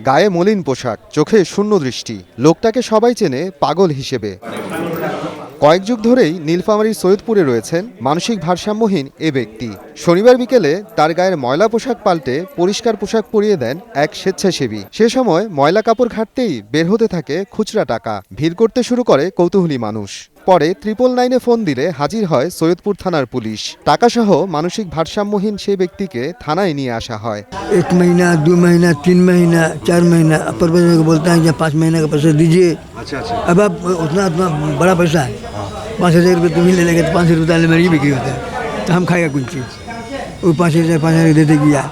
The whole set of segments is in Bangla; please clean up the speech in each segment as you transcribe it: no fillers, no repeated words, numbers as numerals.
গায়ে মলিন পোশাক, চোখে শূন্য দৃষ্টি, লোকটাকে সবাই চেনে পাগল হিসেবে। কয়েক যুগ ধরেই নীলফামারীর সৈয়দপুরে রয়েছেন মানসিক ভারসাম্যহীন এ ব্যক্তি। শনিবার বিকেলে তার গায়ের ময়লা পোশাক পাল্টে পরিষ্কার পোশাক পরিয়ে দেন এক স্বেচ্ছাসেবী। সে সময় ময়লা কাপড় ঘাটতেই বের হতে থাকে খুচরা টাকা। ভিড় করতে শুরু করে কৌতূহলী মানুষ। পরে 999-এ ফোন দিলে হাজির হয় সৈয়দপুর থানার পুলিশ। টাকাসহ মানসিক ভারসাম্যহীন সেই ব্যক্তিকে থানায় নিয়ে আসা হয়। 1 महीना 2 महीना 3 महीना 4 महीना अपर को बोलता है कि 5 महीने का पैसा दीजिए। अच्छा। अब आप उतना बड़ा पैसा है, 5,000 रुपये तुम ही ले लेंगे तो 500 रुपये मेरी बिक्री होता है, तो हम खाएगा कुछ चीज़। वो 5,000 देते गया।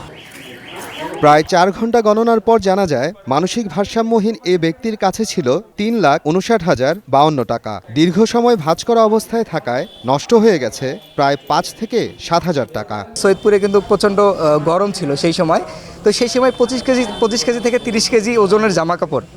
প্রায় 4 ঘন্টা গণনার পর জানা যায় মানসিক ভারসাম্যহীন এ ব্যক্তির কাছে ছিল 3,59,052 টাকা। দীর্ঘ সময় ভাঁজ করা অবস্থায় থাকায় নষ্ট হয়ে গেছে প্রায় 5 থেকে 7,000 টাকা। সৈয়দপুরে কিন্তু প্রচণ্ড গরম ছিল সেই সময়, তো সেই সময় 25 কেজি থেকে 30 কেজি ওজনের জামা কাপড়,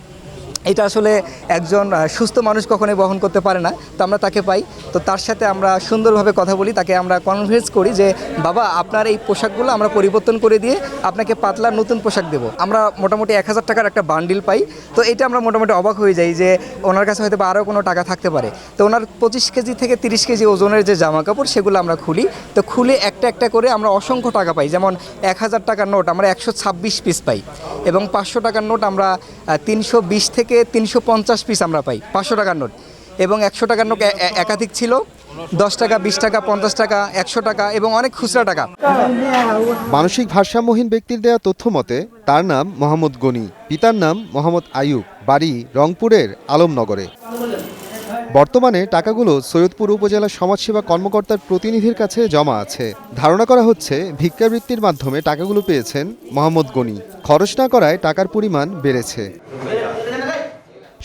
এটা আসলে একজন সুস্থ মানুষ কখনোই বহন করতে পারে না। তো আমরা তাকে পাই, তো তার সাথে আমরা সুন্দরভাবে কথা বলি, তাকে আমরা কনভিন্স করি যে বাবা আপনার এই পোশাকগুলো আমরা পরিবর্তন করে দিয়ে আপনাকে পাতলা নতুন পোশাক দেবো। আমরা মোটামুটি 1,000 টাকার একটা বান্ডিল পাই। তো এটা আমরা মোটামুটি অবাক হয়ে যাই যে ওনার কাছে হয়তো আরও কোনো টাকা থাকতে পারে। তো ওনার 25 কেজি থেকে 30 কেজি ওজনের যে জামা কাপড় সেগুলো আমরা খুলি। তো খুলে একটা একটা করে আমরা অসংখ্য টাকা পাই। যেমন 1,000 টাকার নোট আমরা 126 পিস পাই, এবং 500 টাকার নোট আমরা 320 থেকে 350 পিস আমরা পাই 500 টাকার নোট। এবং 100 টাকার নোট একাধিক ছিল, 10 টাকা, 20 টাকা, 50 টাকা, 100 টাকা এবং অনেক খুচরা টাকা। মানসিক ভারসাম্যহীন ব্যক্তির দেয়া তথ্য মতে তার নাম মোহাম্মদ গনি, পিতার নাম মোহাম্মদ আয়ুব, বাড়ি রংপুরের আলমনগরে। বর্তমানে টাকাগুলো সৈয়দপুর উপজেলা সমাজসেবা কর্মকর্তার প্রতিনিধির কাছে জমা আছে। ধারণা করা হচ্ছে ভিক্ষাবৃত্তির মাধ্যমে টাকাগুলো পেয়েছেন মোহাম্মদ গনি। খরচ না করায় টাকার পরিমাণ বেড়েছে।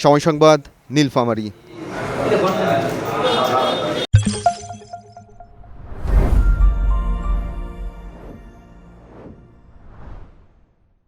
সময় সংবাদ, নীলফামারী।